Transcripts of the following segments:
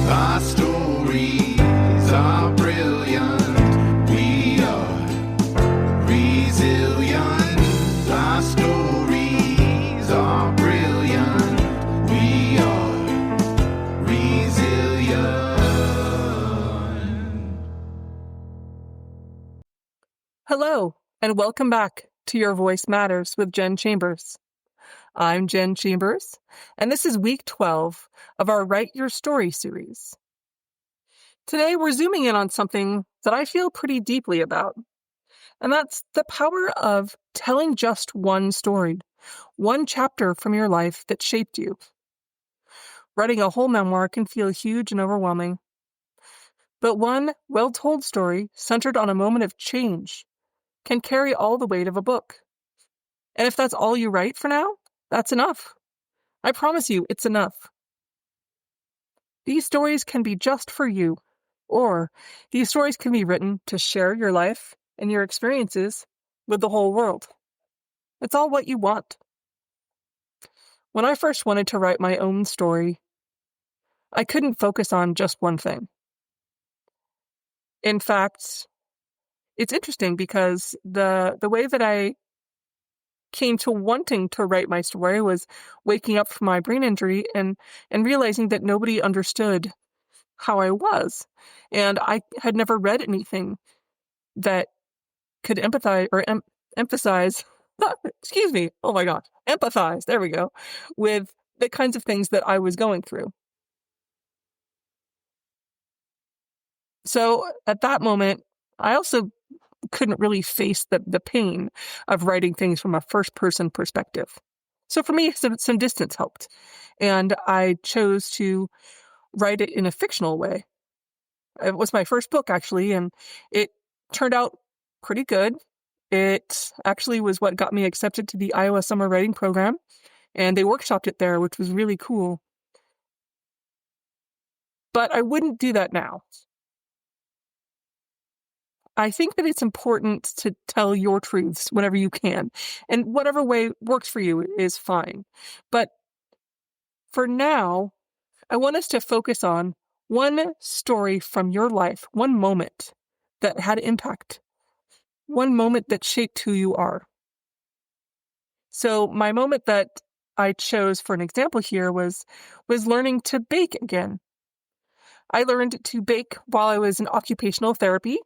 Our stories are brilliant. We are resilient. Our stories are brilliant. We are resilient. Hello, and welcome back to Your Voice Matters with Jen Chambers. I'm Jen Chambers, and this is week 12 of our Write Your Story series. Today, we're zooming in on something that I feel pretty deeply about, and that's the power of telling just one story, one chapter from your life that shaped you. Writing a whole memoir can feel huge and overwhelming, but one well-told story centered on a moment of change can carry all the weight of a book. And if that's all you write for now, that's enough. I promise you, it's enough. These stories can be just for you, or these stories can be written to share your life and your experiences with the whole world. It's all what you want. When I first wanted to write my own story, I couldn't focus on just one thing. In fact, it's interesting because the way that I came to wanting to write my story was waking up from my brain injury and realizing that nobody understood how I was. And I had never read anything that could empathize or emphasize, excuse me, oh my gosh, empathize, there we go, with the kinds of things that I was going through. So at that moment, I also couldn't really face the pain of writing things from a first-person perspective. So for me, some distance helped. And I chose to write it in a fictional way. It was my first book, actually, and it turned out pretty good. It actually was what got me accepted to the Iowa Summer Writing Program, and they workshopped it there, which was really cool. But I wouldn't do that now. I think that it's important to tell your truths whenever you can, and whatever way works for you is fine. But for now, I want us to focus on one story from your life, one moment that had impact, one moment that shaped who you are. So my moment that I chose for an example here was learning to bake again. I learned to bake while I was in occupational therapy.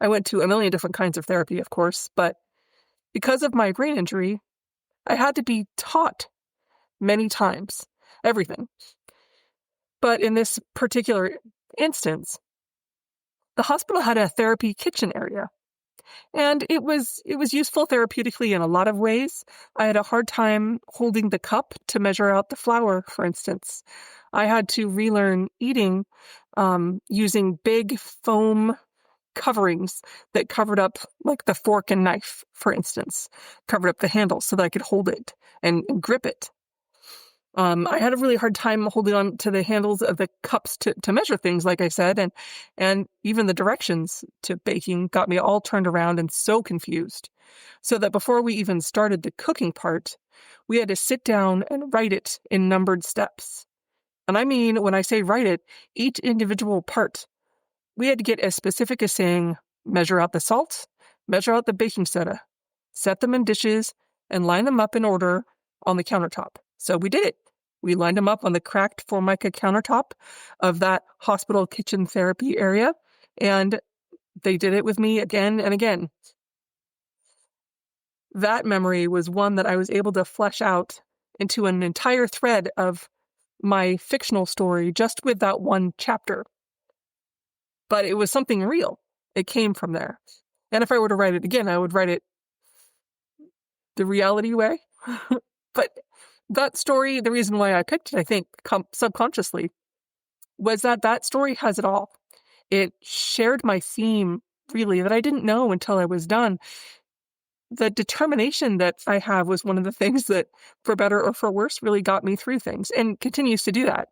I went to a million different kinds of therapy, of course, but because of my brain injury, I had to be taught many times everything. But in this particular instance, the hospital had a therapy kitchen area, and it was useful therapeutically in a lot of ways. I had a hard time holding the cup to measure out the flour, for instance. I had to relearn eating using big foam coverings that covered up like the fork and knife, for instance, covered up the handle so that I could hold it and grip it. I had a really hard time holding on to the handles of the cups to measure things, like I said, and even the directions to baking got me all turned around and so confused. So that before we even started the cooking part, we had to sit down and write it in numbered steps. And I mean, when I say write it, each individual part. We had to get as specific as saying, measure out the salt, measure out the baking soda, set them in dishes, and line them up in order on the countertop. So we did it. We lined them up on the cracked Formica countertop of that hospital kitchen therapy area, and they did it with me again and again. That memory was one that I was able to flesh out into an entire thread of my fictional story just with that one chapter. But it was something real. It came from there. And if I were to write it again, I would write it the reality way. But that story, the reason why I picked it, I think, subconsciously, was that story has it all. It shared my theme, really, that I didn't know until I was done. The determination that I have was one of the things that, for better or for worse, really got me through things and continues to do that.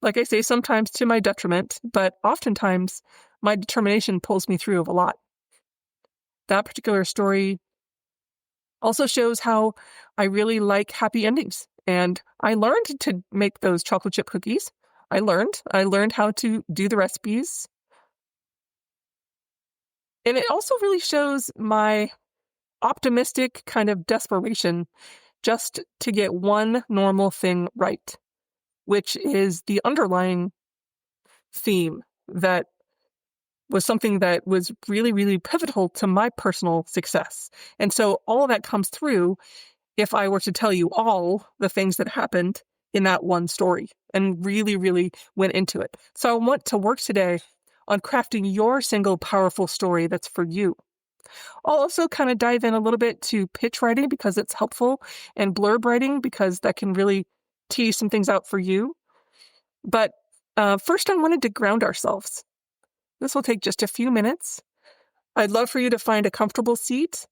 Like I say, sometimes to my detriment, but oftentimes my determination pulls me through a lot. That particular story also shows how I really like happy endings. And I learned to make those chocolate chip cookies. I learned how to do the recipes. And it also really shows my optimistic kind of desperation just to get one normal thing right, which is the underlying theme that was something that was really, really pivotal to my personal success. And so all of that comes through if I were to tell you all the things that happened in that one story and really, really went into it. So I want to work today on crafting your single powerful story that's for you. I'll also kind of dive in a little bit to pitch writing because it's helpful, and blurb writing because that can really tease some things out for you. But first, I wanted to ground ourselves. This will take just a few minutes. I'd love for you to find a comfortable seat.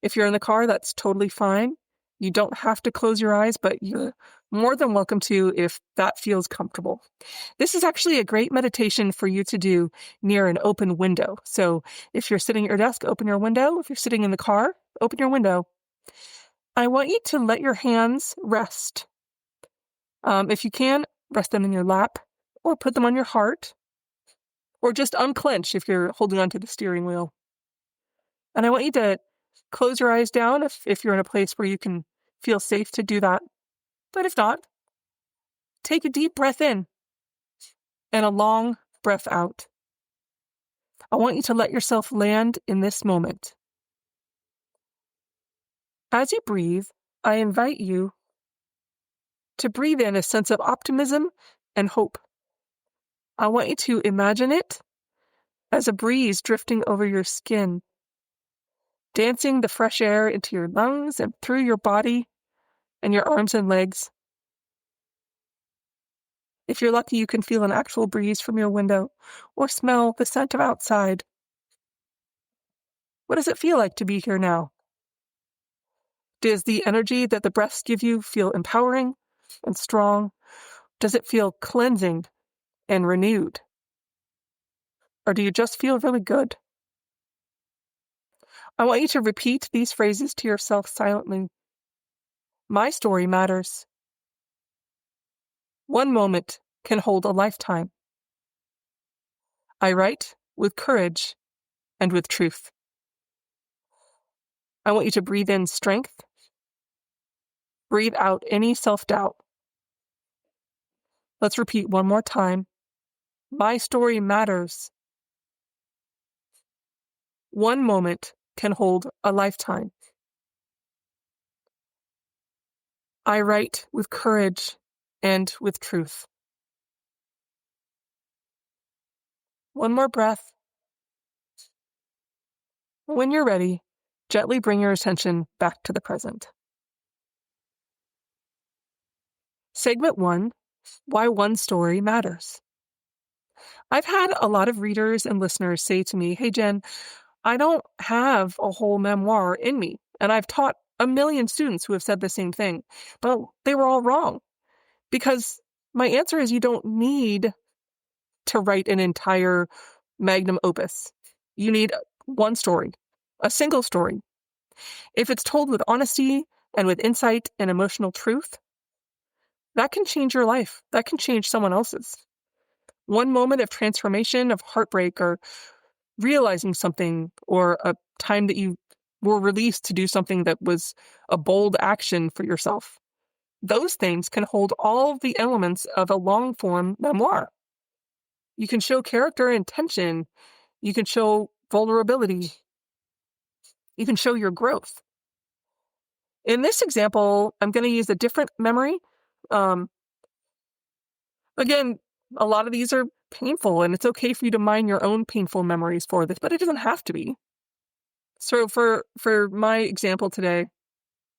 If you're in the car, that's totally fine. You don't have to close your eyes, but you're more than welcome to if that feels comfortable. This is actually a great meditation for you to do near an open window. So if you're sitting at your desk, open your window. If you're sitting in the car, open your window. I want you to let your hands rest. If you can, rest them in your lap or put them on your heart, or just unclench if you're holding onto the steering wheel. And I want you to close your eyes down if you're in a place where you can feel safe to do that. But if not, take a deep breath in and a long breath out. I want you to let yourself land in this moment. As you breathe, I invite you to breathe in a sense of optimism and hope. I want you to imagine it as a breeze drifting over your skin, dancing the fresh air into your lungs and through your body and your arms and legs. If you're lucky, you can feel an actual breeze from your window or smell the scent of outside. What does it feel like to be here now? Does the energy that the breaths give you feel empowering and strong? Does it feel cleansing and renewed? Or do you just feel really good? I want you to repeat these phrases to yourself silently. My story matters. One moment can hold a lifetime. I write with courage and with truth. I want you to breathe in strength. Breathe out any self-doubt. Let's repeat one more time. My story matters. One moment can hold a lifetime. I write with courage and with truth. One more breath. When you're ready, gently bring your attention back to the present. Segment 1, Why One Story Matters. I've had a lot of readers and listeners say to me, hey, Jen, I don't have a whole memoir in me. And I've taught a million students who have said the same thing, but they were all wrong. Because my answer is you don't need to write an entire magnum opus. You need one story, a single story. If it's told with honesty and with insight and emotional truth, that can change your life. That can change someone else's. One moment of transformation, of heartbreak, or realizing something, or a time that you were released to do something that was a bold action for yourself. Those things can hold all of the elements of a long-form memoir. You can show character and tension. You can show vulnerability. You can show your growth. In this example, I'm going to use a different memory. Again, a lot of these are painful, and it's okay for you to mine your own painful memories for this, but it doesn't have to be. So for my example today,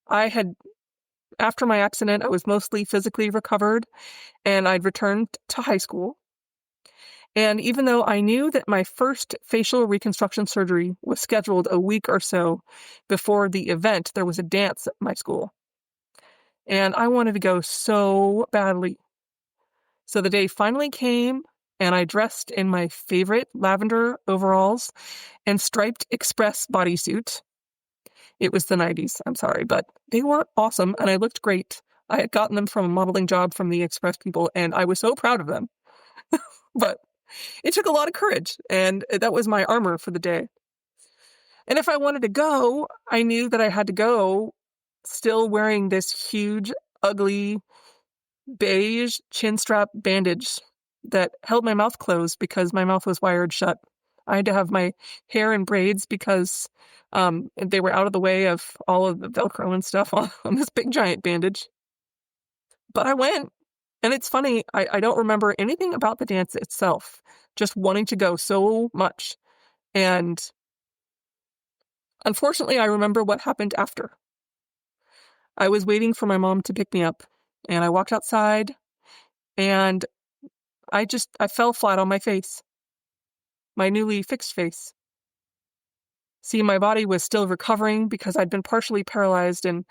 after my accident, I was mostly physically recovered, and I'd returned to high school. And even though I knew that my first facial reconstruction surgery was scheduled a week or so before the event, there was a dance at my school. And I wanted to go so badly. So the day finally came, and I dressed in my favorite lavender overalls and striped express bodysuit. It was the 90s, I'm sorry, but they were awesome, and I looked great. I had gotten them from a modeling job from the Express people, and I was so proud of them. But it took a lot of courage, and that was my armor for the day. And if I wanted to go, I knew that I had to go still wearing this huge, ugly, beige chin strap bandage that held my mouth closed because my mouth was wired shut. I had to have my hair in braids because they were out of the way of all of the Velcro and stuff on this big giant bandage. But I went, and it's funny, I don't remember anything about the dance itself, just wanting to go so much. And unfortunately, I remember what happened after. I was waiting for my mom to pick me up, and I walked outside, and I fell flat on my face, my newly fixed face. See, my body was still recovering because I'd been partially paralyzed, and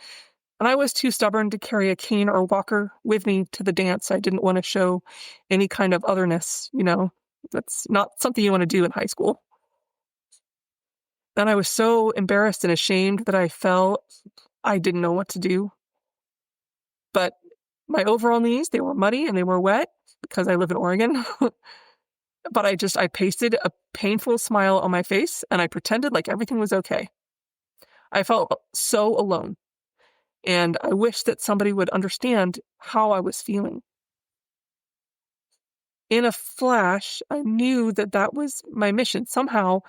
I was too stubborn to carry a cane or walker with me to the dance. I didn't want to show any kind of otherness, That's not something you want to do in high school. Then I was so embarrassed and ashamed that I fell. I didn't know what to do. But my overall knees, they were muddy and they were wet because I live in Oregon. But I pasted a painful smile on my face and I pretended like everything was okay. I felt so alone. And I wished that somebody would understand how I was feeling. In a flash, I knew that that was my mission. Somehow,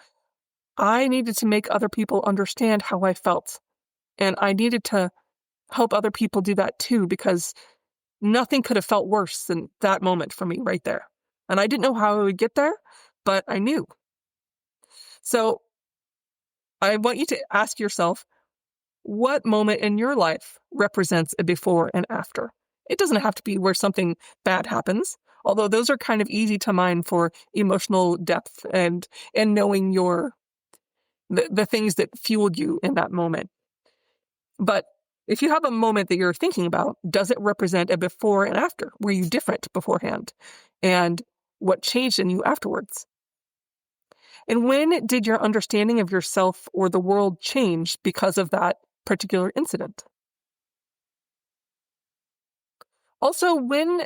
I needed to make other people understand how I felt. And I needed to help other people do that too, because nothing could have felt worse than that moment for me right there. And I didn't know how I would get there, but I knew. So I want you to ask yourself, what moment in your life represents a before and after? It doesn't have to be where something bad happens, although those are kind of easy to mine for emotional depth and knowing the things that fueled you in that moment. But if you have a moment that you're thinking about, does it represent a before and after? Were you different beforehand? And what changed in you afterwards? And when did your understanding of yourself or the world change because of that particular incident? Also, when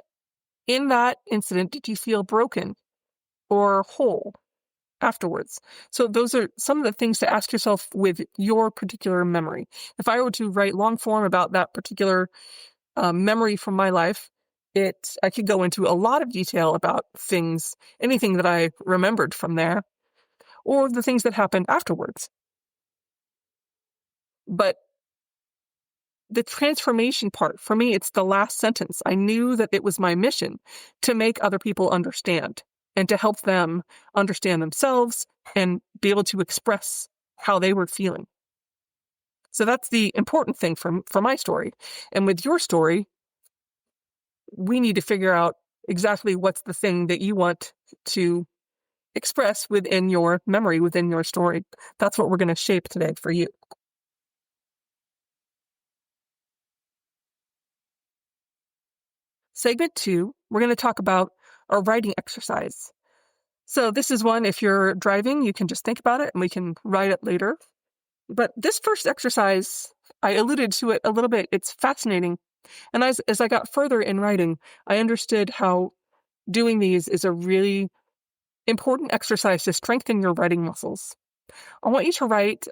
in that incident did you feel broken or whole afterwards? So those are some of the things to ask yourself with your particular memory. If I were to write long form about that particular memory from my life, I could go into a lot of detail about things, anything that I remembered from there, or the things that happened afterwards. But the transformation part, for me, it's the last sentence. I knew that it was my mission to make other people understand and to help them understand themselves and be able to express how they were feeling. So that's the important thing for my story. And with your story, we need to figure out exactly what's the thing that you want to express within your memory, within your story. That's what we're going to shape today for you. Segment 2, we're going to talk about a writing exercise. So this is one, if you're driving, you can just think about it and we can write it later. But this first exercise, I alluded to it a little bit. It's fascinating. And as I got further in writing, I understood how doing these is a really important exercise to strengthen your writing muscles. I want you to write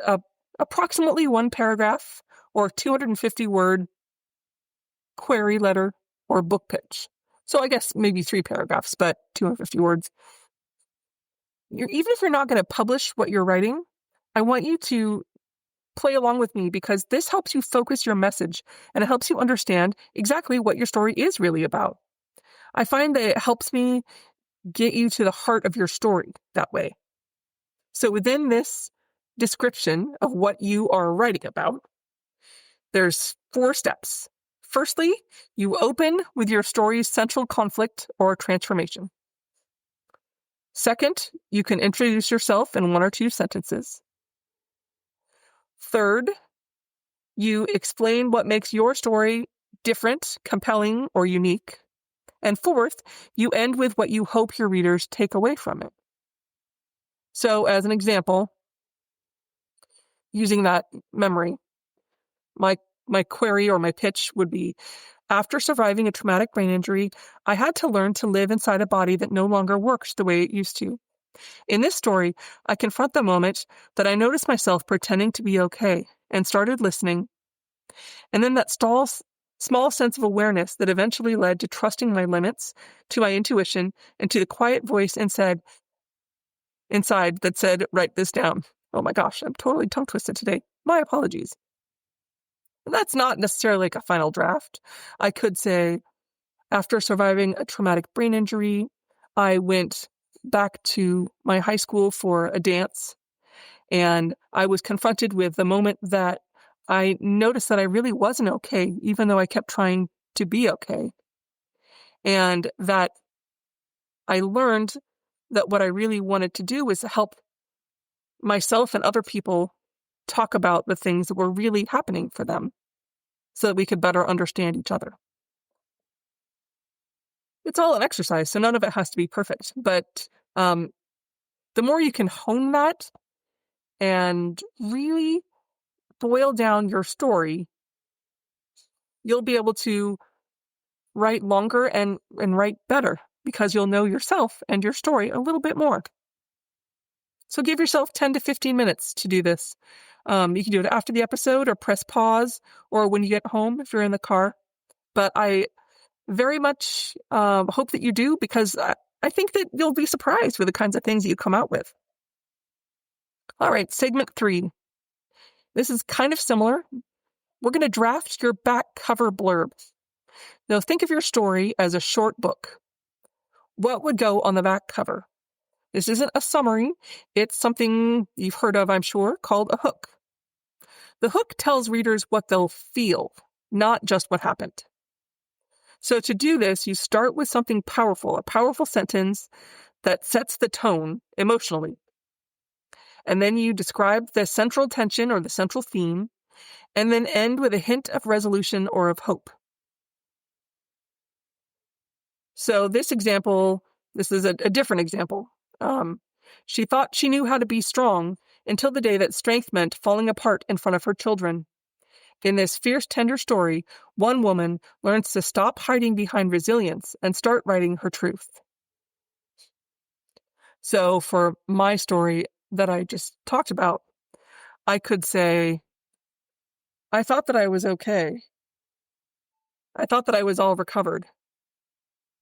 approximately one paragraph or 250-word query letter or book pitch. So I guess maybe 3 paragraphs, but 250 words. Even if you're not going to publish what you're writing, I want you to play along with me because this helps you focus your message and it helps you understand exactly what your story is really about. I find that it helps me get you to the heart of your story that way. So within this description of what you are writing about, there's 4 steps. Firstly, you open with your story's central conflict or transformation. Second, you can introduce yourself in 1 or 2 sentences. Third, you explain what makes your story different, compelling, or unique. And fourth, you end with what you hope your readers take away from it. So, as an example, using that memory, my query or my pitch would be, After surviving a traumatic brain injury, I had to learn to live inside a body that no longer works the way it used to. In this story, I confront the moment that I noticed myself pretending to be okay and started listening, and then that small sense of awareness that eventually led to trusting my limits, to my intuition, and to the quiet voice inside that said, "Write this down." Oh my gosh, I'm totally tongue twisted today. My apologies. And that's not necessarily like a final draft. I could say, after surviving a traumatic brain injury, I went back to my high school for a dance, and I was confronted with the moment that I noticed that I really wasn't okay, even though I kept trying to be okay. And that I learned that what I really wanted to do was help myself and other people talk about the things that were really happening for them so that we could better understand each other. It's all an exercise, so none of it has to be perfect. But the more you can hone that and really boil down your story, you'll be able to write longer and write better because you'll know yourself and your story a little bit more. So give yourself 10 to 15 minutes to do this. You can do it after the episode or press pause or when you get home if you're in the car. But I very much hope that you do because I think that you'll be surprised with the kinds of things that you come out with. All right, segment 3. This is kind of similar. We're going to draft your back cover blurb. Now think of your story as a short book. What would go on the back cover? This isn't a summary. It's something you've heard of, I'm sure, called a hook. The hook tells readers what they'll feel, not just what happened. So to do this, you start with something powerful, a powerful sentence that sets the tone emotionally. And then you describe the central tension or the central theme, and then end with a hint of resolution or of hope. So this is a different example. She thought she knew how to be strong until the day that strength meant falling apart in front of her children. In this fierce, tender story, one woman learns to stop hiding behind resilience and start writing her truth. So for my story that I just talked about, I could say, I thought that I was okay. I thought that I was all recovered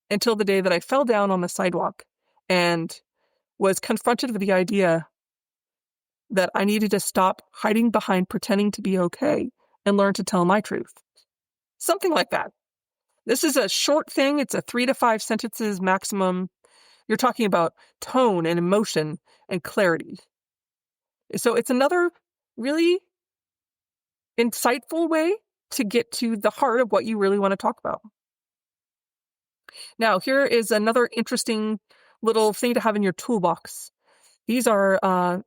until the day that I fell down on the sidewalk and was confronted with the idea that I needed to stop hiding behind pretending to be okay and learn to tell my truth. Something like that. This is a short thing. It's a 3 to 5 sentences maximum. You're talking about tone and emotion and clarity. So it's another really insightful way to get to the heart of what you really want to talk about. Now, here is another interesting little thing to have in your toolbox. These are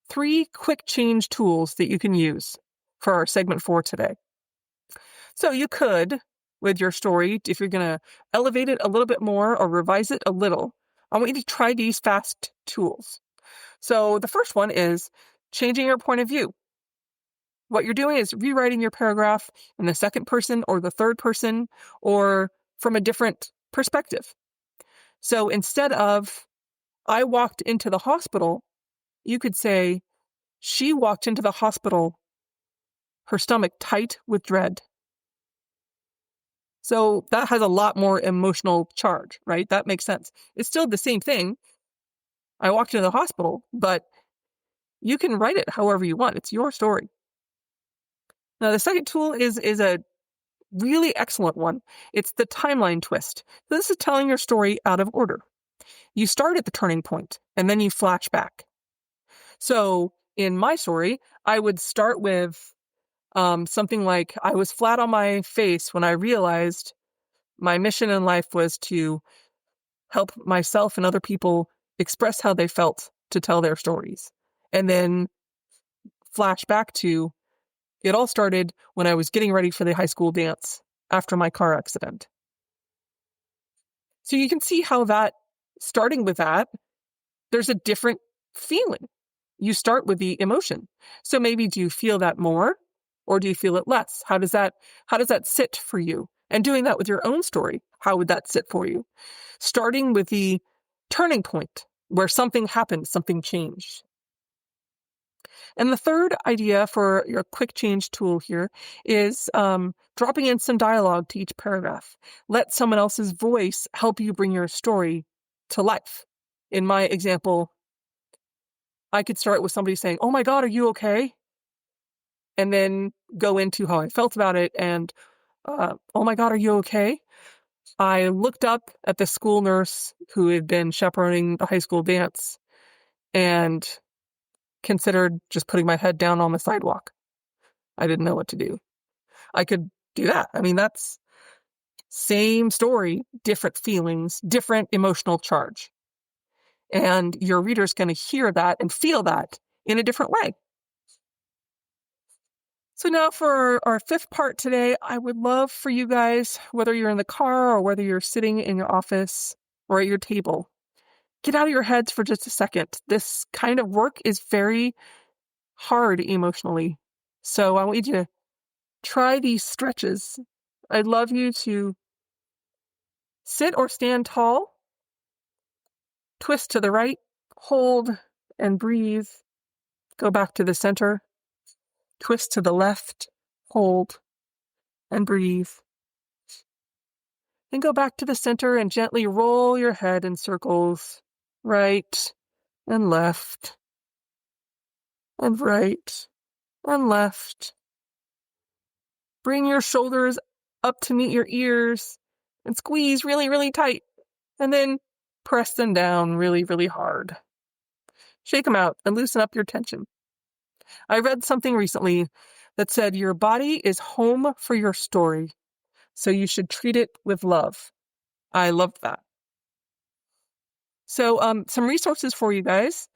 3 quick change tools that you can use for our segment 4 today. So you could, with your story, if you're going to elevate it a little bit more or revise it a little, I want you to try these fast tools. So the first one is changing your point of view. What you're doing is rewriting your paragraph in the second person or the third person or from a different perspective. So instead of, I walked into the hospital, you could say, she walked into the hospital, her stomach tight with dread. So that has a lot more emotional charge, right? That makes sense. It's still the same thing. I walked into the hospital, but you can write it however you want. It's your story. Now, the second tool is a really excellent one. It's the timeline twist. This is telling your story out of order. You start at the turning point, and then you flash back. So in my story, I would start with something like, I was flat on my face when I realized my mission in life was to help myself and other people express how they felt to tell their stories. And then flash back to, it all started when I was getting ready for the high school dance after my car accident. So you can see how that, starting with that, there's a different feeling. You start with the emotion. So maybe do you feel that more Or do you feel it less? How does that sit for you? And doing that with your own story, how would that sit for you? Starting with the turning point where something happened, something changed. And the third idea for your quick change tool here is dropping in some dialogue to each paragraph. Let someone else's voice help you bring your story to life. In my example, I could start with somebody saying, "Oh my God, are you okay?" And then go into how I felt about it. And, "Oh my God, are you okay?" I looked up at the school nurse who had been chaperoning the high school dance and considered just putting my head down on the sidewalk. I didn't know what to do. I could do that. I mean, that's same story, different feelings, different emotional charge. And your reader's going to hear that and feel that in a different way. So now for our fifth part today, I would love for you guys, whether you're in the car or whether you're sitting in your office or at your table, get out of your heads for just a second. This kind of work is very hard emotionally. So I want you to try these stretches. I'd love you to sit or stand tall, twist to the right, hold and breathe, go back to the center, twist to the left, hold and breathe. Then go back to the center and gently roll your head in circles, right and left, and right and left. Bring your shoulders up to meet your ears and squeeze really, really tight. And then press them down really, really hard. Shake them out and loosen up your tension. I read something recently that said your body is home for your story, so you should treat it with love. I loved that. So some resources for you guys.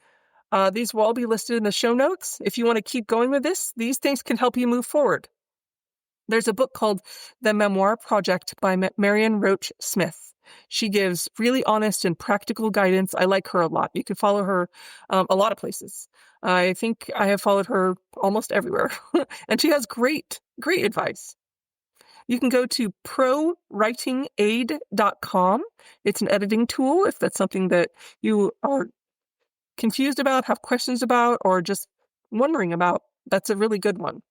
These will all be listed in the show notes. If you want to keep going with this, these things can help you move forward. There's a book called The Memoir Project by Marion Roach Smith. She gives really honest and practical guidance. I like her a lot. You can follow her a lot of places. I think I have followed her almost everywhere. And she has great, great advice. You can go to prowritingaid.com. It's an editing tool if that's something that you are confused about, have questions about, or just wondering about. That's a really good one.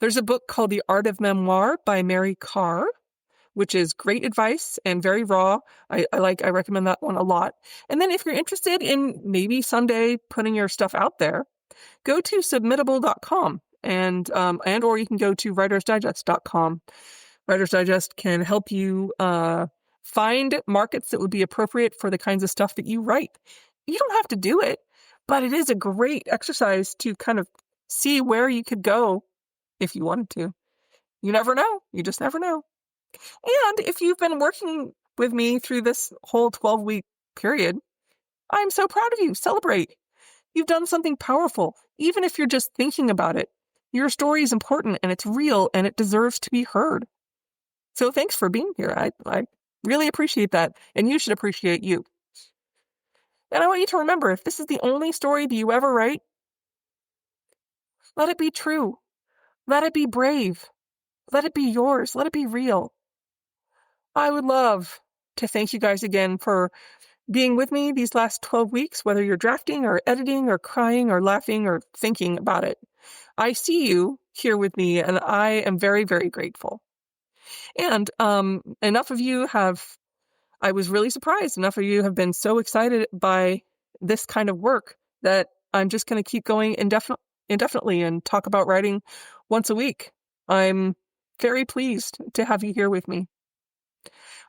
There's a book called The Art of Memoir by Mary Karr, which is great advice and very raw. I recommend that one a lot. And then if you're interested in maybe someday putting your stuff out there, go to submittable.com and or you can go to writersdigest.com. Writer's Digest can help you find markets that would be appropriate for the kinds of stuff that you write. You don't have to do it, but it is a great exercise to kind of see where you could go if you wanted to. You never know. You just never know. And if you've been working with me through this whole 12-week period, I'm so proud of you. Celebrate. You've done something powerful, even if you're just thinking about it. Your story is important and it's real and it deserves to be heard. So thanks for being here. I really appreciate that. And you should appreciate you. And I want you to remember, if this is the only story that you ever write, let it be true. Let it be brave. Let it be yours. Let it be real. I would love to thank you guys again for being with me these last 12 weeks, whether you're drafting or editing or crying or laughing or thinking about it. I see you here with me, and I am very, very grateful. And enough of you I was really surprised, enough of you have been so excited by this kind of work that I'm just going to keep going indefinitely and talk about writing once a week. I'm very pleased to have you here with me.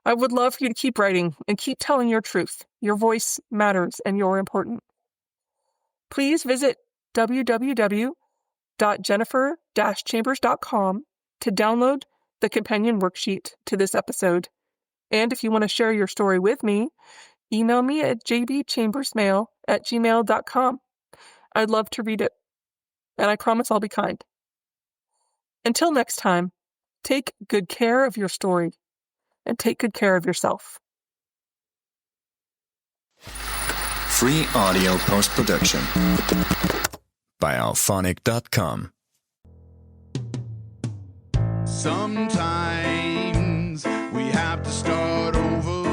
I would love for you to keep writing and keep telling your truth. Your voice matters and you're important. Please visit www.jennifer-chambers.com to download the companion worksheet to this episode. And if you want to share your story with me, email me at jbchambersmail@gmail.com. I'd love to read it. And I promise I'll be kind. Until next time, take good care of your story and take good care of yourself. Free audio post-production by alphonic.com. Sometimes we have to start over.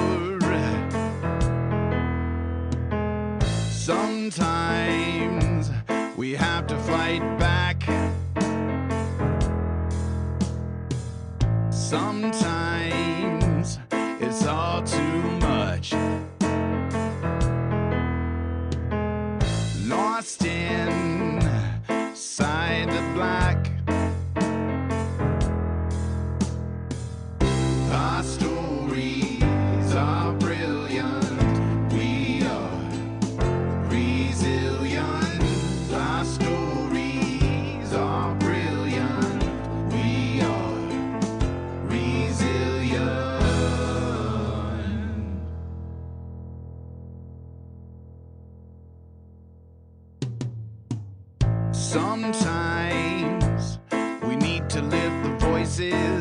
Sometimes we have to fight back. Sometimes it's all too much. Lost inside the black. Our stories are brilliant. We are resilient. Our stories are brilliant. We are resilient. Sometimes we need to lift the voices